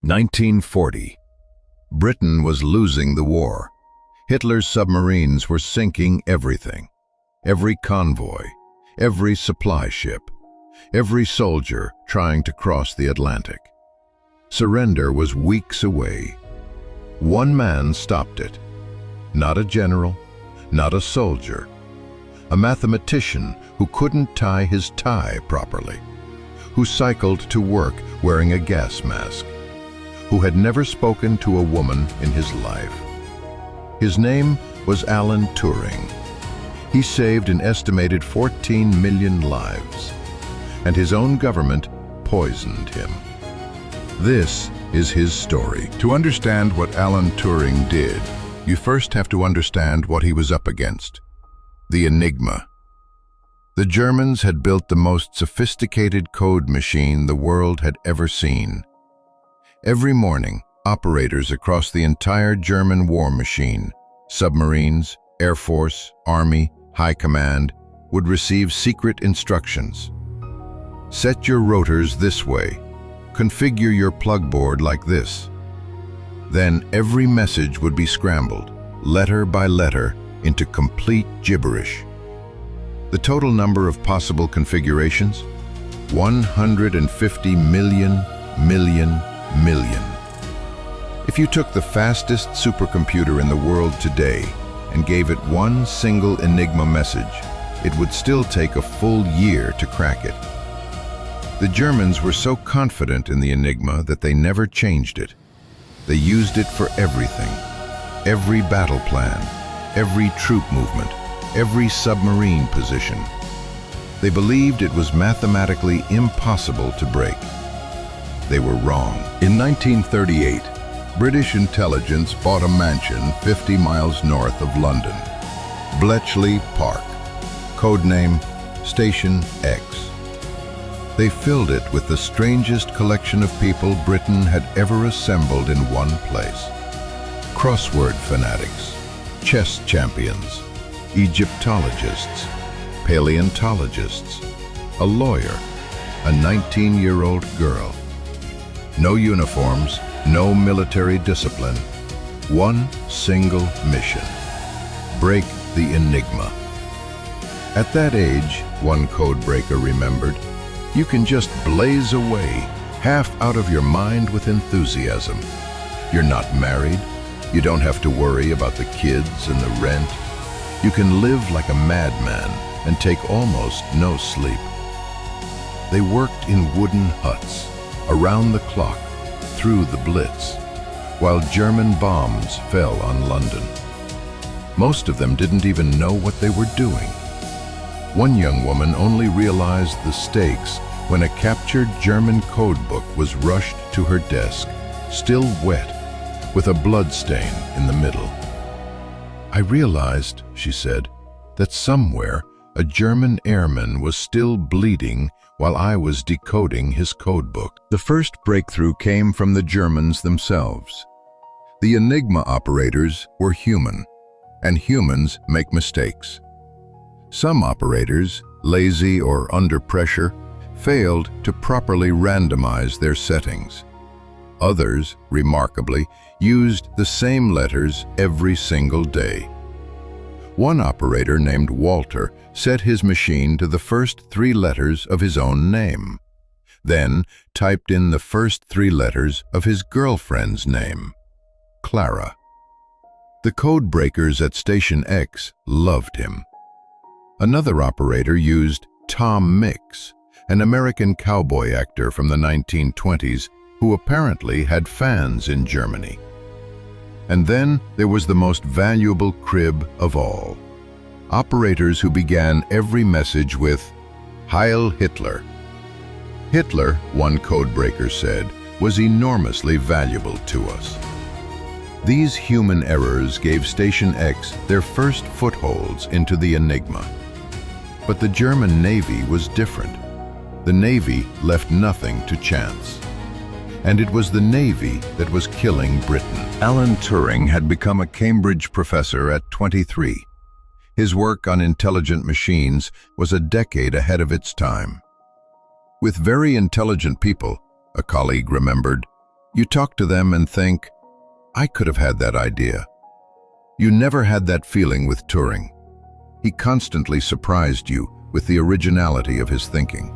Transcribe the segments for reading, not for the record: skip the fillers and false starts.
1940. Britain was losing the war. Hitler's submarines were sinking everything. Every convoy, every supply ship, every soldier trying to cross the Atlantic. Surrender was weeks away. One man stopped it. Not a general, not a soldier. A mathematician who couldn't tie his tie properly, who cycled to work wearing a gas mask, who had never spoken to a woman in his life. His name was Alan Turing. He saved an estimated 14 million lives, and his own government poisoned him. This is his story. To understand what Alan Turing did, you first have to understand what he was up against. The Enigma. The Germans had built the most sophisticated code machine the world had ever seen. Every morning, operators across the entire German war machine, submarines, Air Force, Army, High Command, would receive secret instructions. Set your rotors this way. Configure your plug board like this. Then every message would be scrambled, letter by letter, into complete gibberish. The total number of possible configurations? 150 million. If you took the fastest supercomputer in the world today and gave it one single Enigma message, it would still take a full year to crack it. The Germans were so confident in the Enigma that they never changed it. They used it for everything. Every battle plan, every troop movement, every submarine position. They believed it was mathematically impossible to break. They were wrong. In 1938, British intelligence bought a mansion 50 miles north of London, Bletchley Park, codename Station X. They filled it with the strangest collection of people Britain had ever assembled in one place. Crossword fanatics, chess champions, Egyptologists, paleontologists, a lawyer, a 19-year-old girl. No uniforms, no military discipline. One single mission: break the Enigma. At that age, one codebreaker remembered, you can just blaze away, half out of your mind with enthusiasm. You're not married. You don't have to worry about the kids and the rent. You can live like a madman and take almost no sleep. They worked in wooden huts, around the clock, through the Blitz, while German bombs fell on London. Most of them didn't even know what they were doing. One young woman only realized the stakes when a captured German codebook was rushed to her desk, still wet, with a blood stain in the middle. I realized, she said, that somewhere a German airman was still bleeding while I was decoding his codebook. The first breakthrough came from the Germans themselves. The Enigma operators were human, and humans make mistakes. Some operators, lazy or under pressure, failed to properly randomize their settings. Others, remarkably, used the same letters every single day. One operator named Walter set his machine to the first 3 letters of his own name, then typed in the first 3 letters of his girlfriend's name, Clara. The code breakers at Station X loved him. Another operator used Tom Mix, an American cowboy actor from the 1920s who apparently had fans in Germany. And then there was the most valuable crib of all. Operators who began every message with Heil Hitler. Hitler, one codebreaker said, was enormously valuable to us. These human errors gave Station X their first footholds into the Enigma. But the German Navy was different. The Navy left nothing to chance. And it was the Navy that was killing Britain. Alan Turing had become a Cambridge professor at 23. His work on intelligent machines was a decade ahead of its time. With very intelligent people, a colleague remembered, You talk to them and think, I could have had that idea. You never had that feeling with Turing. He constantly surprised you with the originality of his thinking.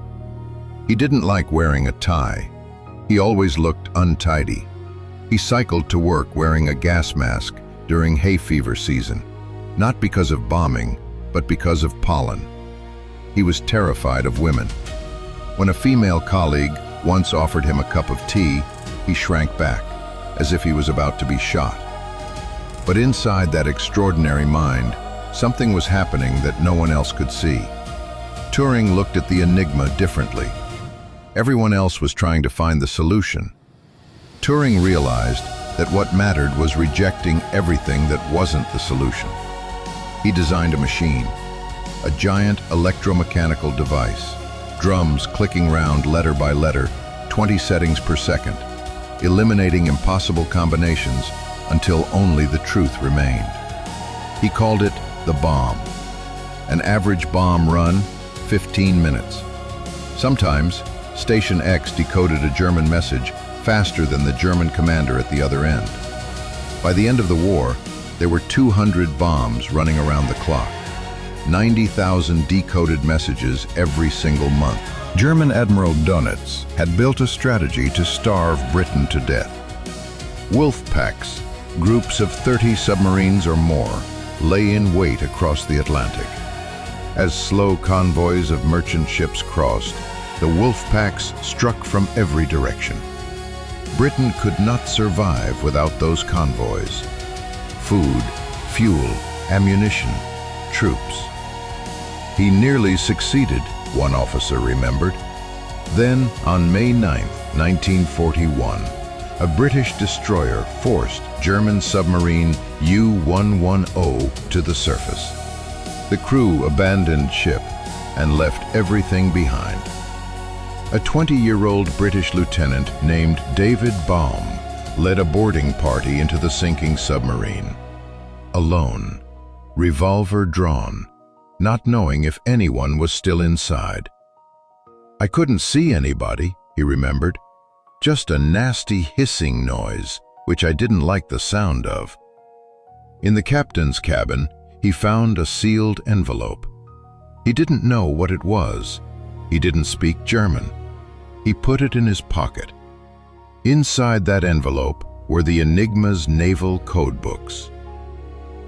He didn't like wearing a tie. He always looked untidy. He cycled to work wearing a gas mask during hay fever season, not because of bombing, but because of pollen. He was terrified of women. When a female colleague once offered him a cup of tea, he shrank back, as if he was about to be shot. But inside that extraordinary mind, something was happening that no one else could see. Turing looked at the Enigma differently. Everyone else was trying to find the solution. Turing realized that what mattered was rejecting everything that wasn't the solution. He designed a machine, a giant electromechanical device, drums clicking round letter by letter, 20 settings per second, eliminating impossible combinations until only the truth remained. He called it the bomb. An average bomb run, 15 minutes. Sometimes, Station X decoded a German message faster than the German commander at the other end. By the end of the war, there were 200 bombs running around the clock, 90,000 decoded messages every single month. German Admiral Dönitz had built a strategy to starve Britain to death. Wolf packs, groups of 30 submarines or more, lay in wait across the Atlantic. As slow convoys of merchant ships crossed, the wolf packs struck from every direction. Britain could not survive without those convoys. Food, fuel, ammunition, troops. He nearly succeeded, one officer remembered. Then, on May 9, 1941, a British destroyer forced German submarine U-110 to the surface. The crew abandoned ship and left everything behind. A 20-year-old British lieutenant named David Baum led a boarding party into the sinking submarine. Alone, revolver drawn, not knowing if anyone was still inside. I couldn't see anybody, he remembered. Just a nasty hissing noise, which I didn't like the sound of. In the captain's cabin, he found a sealed envelope. He didn't know what it was. He didn't speak German. He put it in his pocket. Inside that envelope were the Enigma's naval codebooks.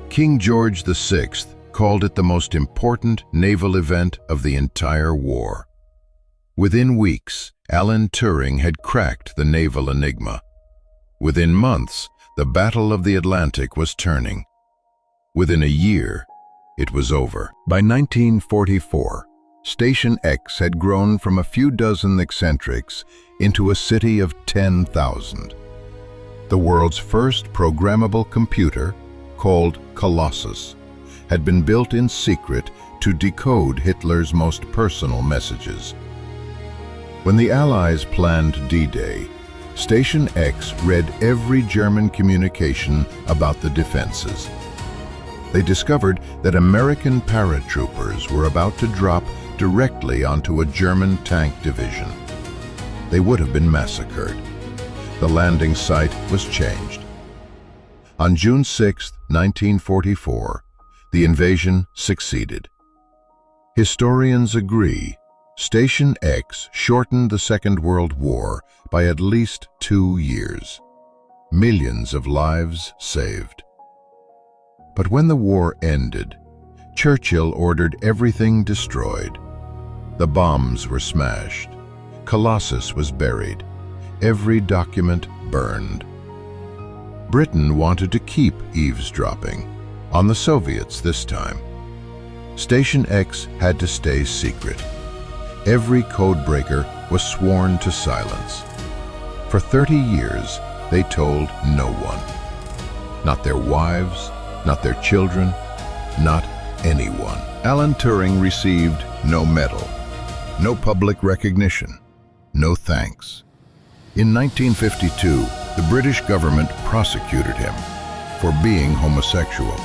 King George VI called it the most important naval event of the entire war. Within weeks, Alan Turing had cracked the naval Enigma. Within months, the Battle of the Atlantic was turning. Within a year, it was over. By 1944, Station X had grown from a few dozen eccentrics into a city of 10,000. The world's first programmable computer, called Colossus, had been built in secret to decode Hitler's most personal messages. When the Allies planned D-Day, Station X read every German communication about the defenses. They discovered that American paratroopers were about to drop directly onto a German tank division. They would have been massacred. The landing site was changed. On June 6, 1944, the invasion succeeded. Historians agree Station X shortened the Second World War by at least 2 years. Millions of lives saved. But when the war ended, Churchill ordered everything destroyed. The bombs were smashed. Colossus was buried. Every document burned. Britain wanted to keep eavesdropping, on the Soviets this time. Station X had to stay secret. Every codebreaker was sworn to silence. For 30 years, they told no one. Not their wives, not their children, not anyone. Alan Turing received no medal, no public recognition, no thanks. In 1952, the British government prosecuted him for being homosexual.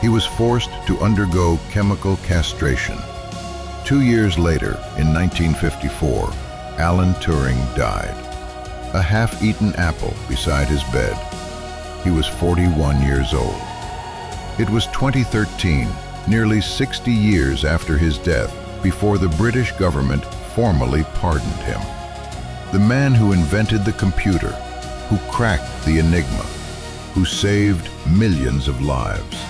He was forced to undergo chemical castration. 2 years later, in 1954, Alan Turing died. a half-eaten apple beside his bed. He was 41 years old. It was 2013, nearly 60 years after his death, before the British government formally pardoned him. The man who invented the computer, who cracked the Enigma, who saved millions of lives.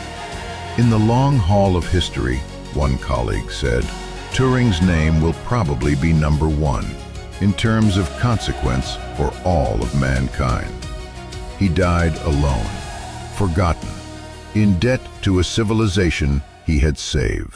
In the long haul of history, one colleague said, Turing's name will probably be number one in terms of consequence for all of mankind. He died alone, forgotten, in debt to a civilization he had saved.